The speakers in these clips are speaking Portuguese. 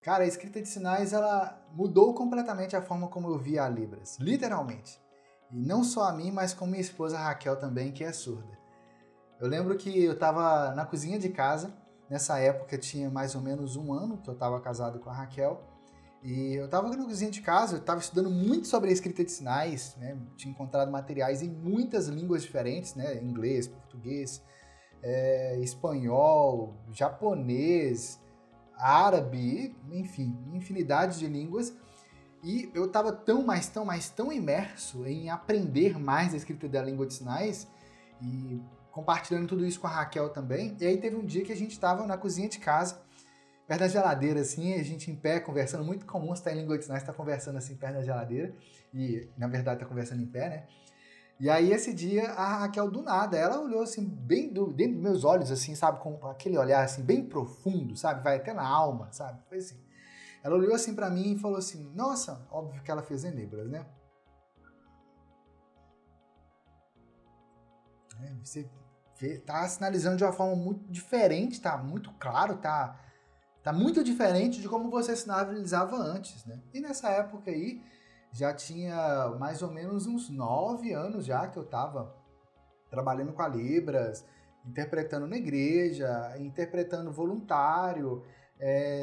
Cara, a escrita de sinais, ela mudou completamente a forma como eu via a Libras, literalmente. E não só a mim, mas com minha esposa Raquel também, que é surda. Eu lembro que eu estava na cozinha de casa, nessa época tinha mais ou menos um ano que eu estava casado com a Raquel, e eu estava na cozinha de casa, eu estava estudando muito sobre a escrita de sinais, né? Tinha encontrado materiais em muitas línguas diferentes, né? Inglês, português, espanhol, japonês, árabe, enfim, infinidade de línguas. E eu estava tão imerso em aprender mais a escrita da língua de sinais e compartilhando tudo isso com a Raquel também. E aí teve um dia que a gente estava na cozinha de casa, perto da geladeira, assim, a gente em pé, conversando, muito comum você estar em língua de sinais, estar conversando assim, perto da geladeira, e na verdade tá conversando em pé, né? E aí esse dia a Raquel do nada, ela olhou assim, dentro dos meus olhos, assim, sabe, com aquele olhar assim, bem profundo, sabe, vai até na alma, sabe? Foi assim. Ela olhou assim pra mim e falou assim, nossa, óbvio que ela fez em Libras, né? Você tá sinalizando de uma forma muito diferente, tá muito claro, tá muito diferente de como você sinalizava antes, né? E nessa época aí, já tinha mais ou menos uns 9 anos já que eu tava trabalhando com a Libras, interpretando na igreja, interpretando voluntário,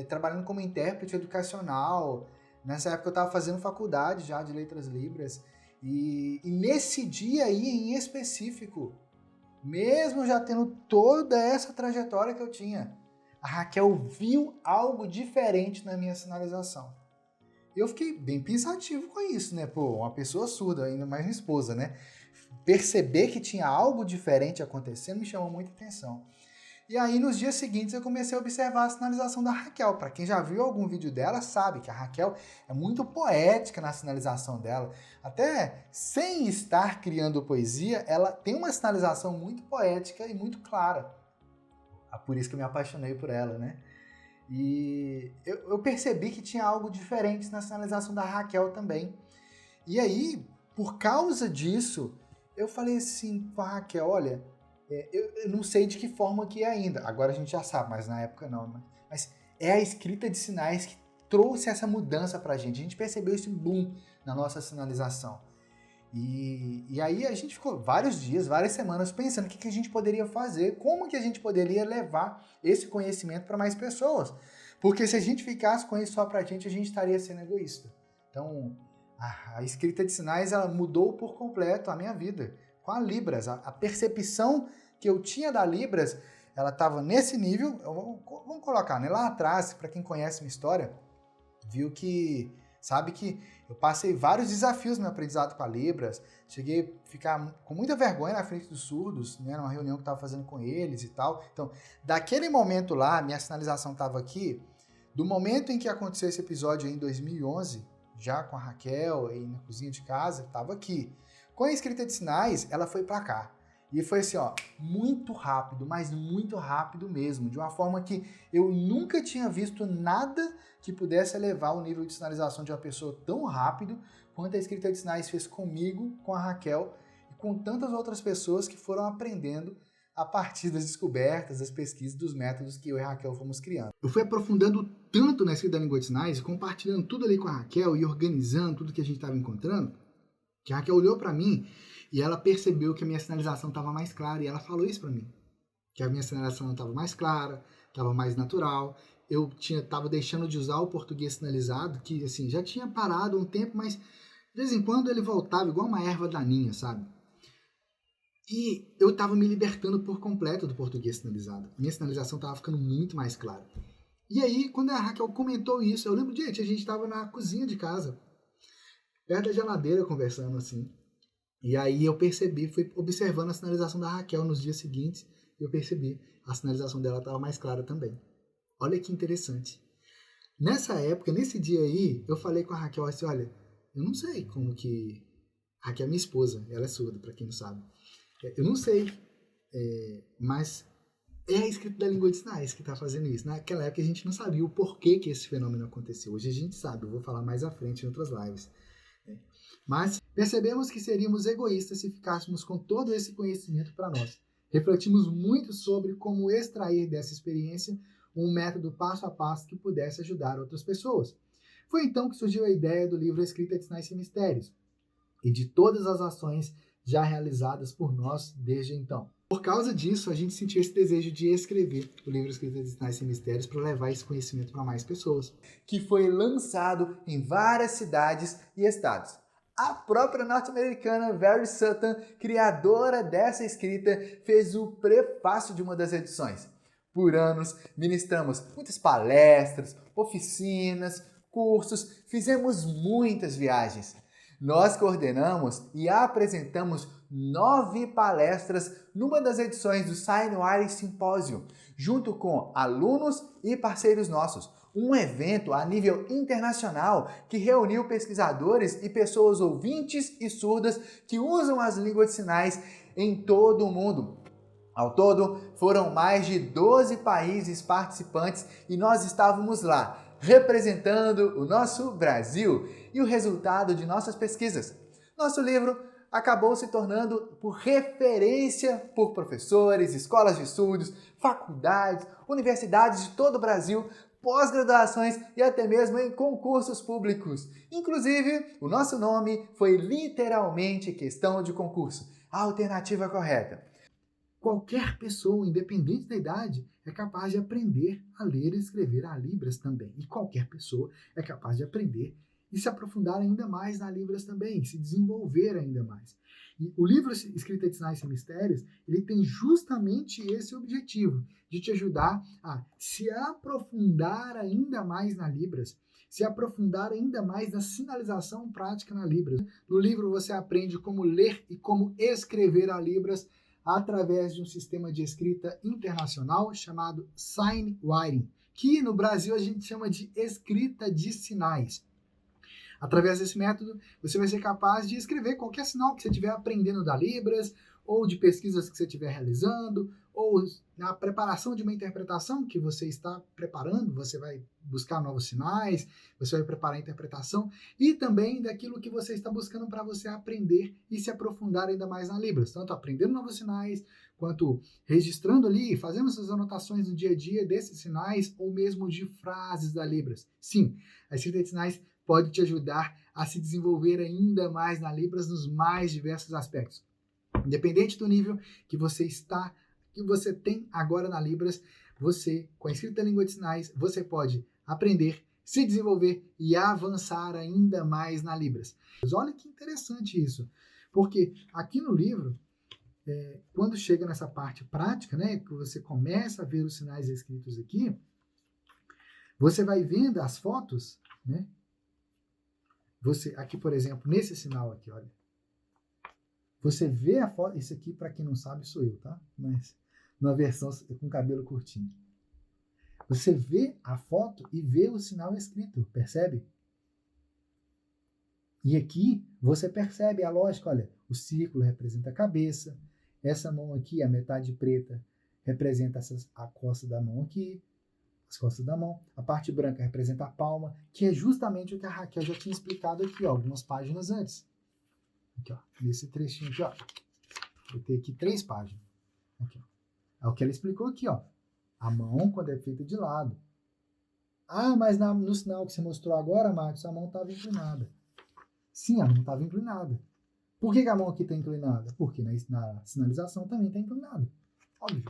trabalhando como intérprete educacional. Nessa época eu estava fazendo faculdade já de Letras Libras. E nesse dia aí em específico, mesmo já tendo toda essa trajetória que eu tinha, a Raquel viu algo diferente na minha sinalização. E eu fiquei bem pensativo com isso, né? Pô, uma pessoa surda, ainda mais minha esposa, né? Perceber que tinha algo diferente acontecendo me chamou muita atenção. E aí, nos dias seguintes, eu comecei a observar a sinalização da Raquel. Para quem já viu algum vídeo dela, sabe que a Raquel é muito poética na sinalização dela. Até sem estar criando poesia, ela tem uma sinalização muito poética e muito clara. É por isso que eu me apaixonei por ela, né? E eu percebi que tinha algo diferente na sinalização da Raquel também. E aí, por causa disso, eu falei assim com a Raquel, olha, eu não sei de que forma que é ainda. Agora a gente já sabe, mas na época não. Né? Mas é a escrita de sinais que trouxe essa mudança pra gente. A gente percebeu esse boom na nossa sinalização. E aí a gente ficou vários dias, várias semanas pensando o que a gente poderia fazer, como que a gente poderia levar esse conhecimento para mais pessoas. Porque se a gente ficasse com isso só pra gente estaria sendo egoísta. Então, a escrita de sinais, ela mudou por completo a minha vida. Com a Libras, a percepção que eu tinha da Libras, ela estava nesse nível, vamos colocar, né? Lá atrás, para quem conhece minha história, viu que, sabe que eu passei vários desafios no meu aprendizado com a Libras, cheguei a ficar com muita vergonha na frente dos surdos, né, numa reunião que eu estava fazendo com eles e tal. Então, daquele momento lá, minha sinalização estava aqui, do momento em que aconteceu esse episódio aí em 2011, já com a Raquel aí na cozinha de casa, estava aqui. Com a escrita de sinais, ela foi para cá. E foi assim, ó, muito rápido, mas muito rápido mesmo, de uma forma que eu nunca tinha visto nada que pudesse elevar o nível de sinalização de uma pessoa tão rápido quanto a escrita de sinais fez comigo, com a Raquel e com tantas outras pessoas que foram aprendendo a partir das descobertas, das pesquisas, dos métodos que eu e a Raquel fomos criando. Eu fui aprofundando tanto na escrita da língua de sinais, compartilhando tudo ali com a Raquel e organizando tudo que a gente estava encontrando, que a Raquel olhou para mim e ela percebeu que a minha sinalização estava mais clara e ela falou isso para mim, que a minha sinalização estava mais clara, estava mais natural. Eu estava deixando de usar o português sinalizado, que assim já tinha parado um tempo, mas de vez em quando ele voltava igual uma erva daninha, sabe? E eu estava me libertando por completo do português sinalizado. Minha sinalização estava ficando muito mais clara. E aí, quando a Raquel comentou isso, eu lembro, gente, a gente estava na cozinha de casa, perto da geladeira, conversando assim. E aí eu percebi, fui observando a sinalização da Raquel nos dias seguintes, e eu percebi, a sinalização dela estava mais clara também. Olha que interessante. Nessa época, nesse dia aí, eu falei com a Raquel assim, olha, eu não sei como que... A Raquel é minha esposa, ela é surda, para quem não sabe. Eu não sei, mas é a escrita da língua de sinais que está fazendo isso. Naquela época a gente não sabia o porquê que esse fenômeno aconteceu. Hoje a gente sabe, eu vou falar mais à frente em outras lives. Mas percebemos que seríamos egoístas se ficássemos com todo esse conhecimento para nós. Refletimos muito sobre como extrair dessa experiência um método passo a passo que pudesse ajudar outras pessoas. Foi então que surgiu a ideia do livro Escrita de Sinais e Mistérios e de todas as ações já realizadas por nós desde então. Por causa disso, a gente sentiu esse desejo de escrever o livro Escrita de Sinais e Mistérios para levar esse conhecimento para mais pessoas. Que foi lançado em várias cidades e estados. A própria norte-americana Very Sutton, criadora dessa escrita, fez o prefácio de uma das edições. Por anos, ministramos muitas palestras, oficinas, cursos, fizemos muitas viagens. Nós coordenamos e apresentamos 9 palestras numa das edições do Signwriting Symposium, junto com alunos e parceiros nossos. Um evento a nível internacional que reuniu pesquisadores e pessoas ouvintes e surdas que usam as línguas de sinais em todo o mundo. Ao todo, foram mais de 12 países participantes e nós estávamos lá, representando o nosso Brasil e o resultado de nossas pesquisas. Nosso livro acabou se tornando por referência por professores, escolas de estudos, faculdades, universidades de todo o Brasil, pós-graduações e até mesmo em concursos públicos. Inclusive, o nosso nome foi literalmente questão de concurso, a alternativa correta. Qualquer pessoa, independente da idade, é capaz de aprender a ler e escrever a Libras também. E qualquer pessoa é capaz de aprender e se aprofundar ainda mais na Libras também, se desenvolver ainda mais. E o livro Escrita de Sinais e Mistérios, ele tem justamente esse objetivo, de te ajudar a se aprofundar ainda mais na Libras, se aprofundar ainda mais na sinalização prática na Libras. No livro você aprende como ler e como escrever a Libras através de um sistema de escrita internacional chamado Signwriting, que no Brasil a gente chama de escrita de sinais. Através desse método, você vai ser capaz de escrever qualquer sinal que você estiver aprendendo da Libras, ou de pesquisas que você estiver realizando, ou na preparação de uma interpretação que você está preparando, você vai buscar novos sinais, você vai preparar a interpretação, e também daquilo que você está buscando para você aprender e se aprofundar ainda mais na Libras, tanto aprendendo novos sinais, quanto registrando ali, fazendo suas anotações no dia a dia desses sinais, ou mesmo de frases da Libras. Sim, a escrita de sinais pode te ajudar a se desenvolver ainda mais na Libras nos mais diversos aspectos. Independente do nível que você tem agora na Libras, você, com a escrita da língua de sinais, você pode aprender, se desenvolver e avançar ainda mais na Libras. Mas olha que interessante isso, porque aqui no livro, quando chega nessa parte prática, né, que você começa a ver os sinais escritos aqui, você vai vendo as fotos, né? Você, aqui, por exemplo, nesse sinal aqui, olha. Você vê a foto, isso aqui, para quem não sabe, sou eu, tá? Mas numa versão com cabelo curtinho. Você vê a foto e vê o sinal escrito, percebe? E aqui você percebe a lógica, olha, o círculo representa a cabeça, essa mão aqui, a metade preta, representa a costa da mão aqui, as costas da mão, a parte branca representa a palma, que é justamente o que a Raquel já tinha explicado aqui, ó, algumas páginas antes. Aqui, ó, nesse trechinho aqui, ó. Vou ter aqui 3 páginas. Aqui, ó. É o que ela explicou aqui, ó. A mão, quando é feita de lado. Ah, mas no sinal que você mostrou agora, Marcos, a mão estava inclinada. Sim, a mão estava inclinada. Por que a mão aqui está inclinada? Porque na sinalização também está inclinada. Óbvio.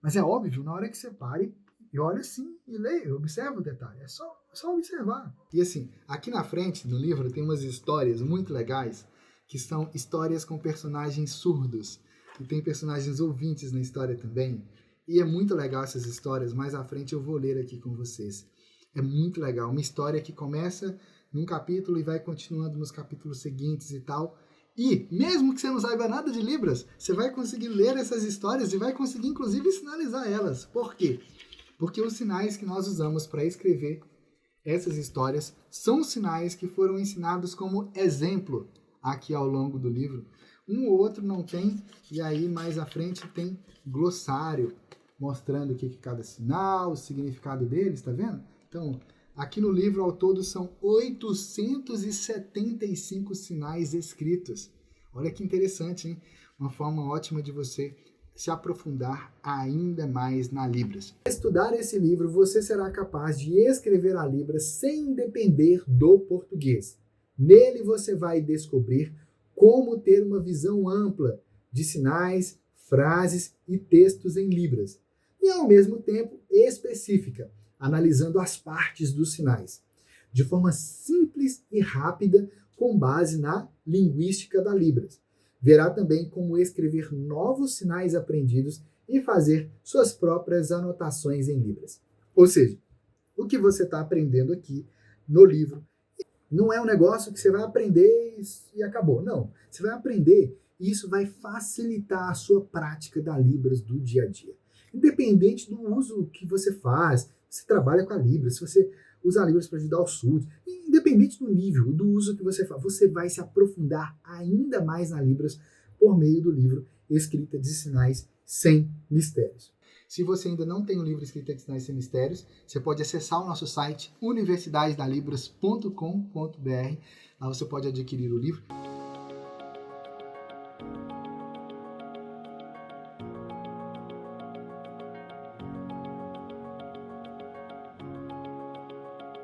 Mas é óbvio, na hora que você pare e olha assim e leia, observa o detalhe. É só observar. E assim, aqui na frente do livro tem umas histórias muito legais, que são histórias com personagens surdos. E tem personagens ouvintes na história também. E é muito legal essas histórias. Mais à frente eu vou ler aqui com vocês. É muito legal. Uma história que começa num capítulo e vai continuando nos capítulos seguintes e tal. E, mesmo que você não saiba nada de Libras, você vai conseguir ler essas histórias e vai conseguir, inclusive, sinalizar elas. Por quê? Porque os sinais que nós usamos para escrever essas histórias são sinais que foram ensinados como exemplo aqui ao longo do livro. Um ou outro não tem, e aí mais à frente tem glossário, mostrando o que é cada sinal, o significado deles, tá vendo? Então, aqui no livro, ao todo, são 875 sinais escritos. Olha que interessante, hein? Uma forma ótima de você se aprofundar ainda mais na Libras. Ao estudar esse livro, você será capaz de escrever a Libras sem depender do português. Nele você vai descobrir como ter uma visão ampla de sinais, frases e textos em Libras, e ao mesmo tempo específica, analisando as partes dos sinais, de forma simples e rápida, com base na linguística da Libras. Verá também como escrever novos sinais aprendidos e fazer suas próprias anotações em Libras. Ou seja, o que você está aprendendo aqui no livro não é um negócio que você vai aprender e acabou. Não, você vai aprender e isso vai facilitar a sua prática da Libras do dia a dia. Independente do uso que você faz, se trabalha com a Libras, se você usa a Libras para ajudar os surdos, independente do nível, do uso que você faz, você vai se aprofundar ainda mais na Libras por meio do livro Escrita de Sinais Sem Mistérios. Se você ainda não tem o livro Escrita de Sinais Sem Mistérios, você pode acessar o nosso site universidadedalibras.com.br. Lá você pode adquirir o livro.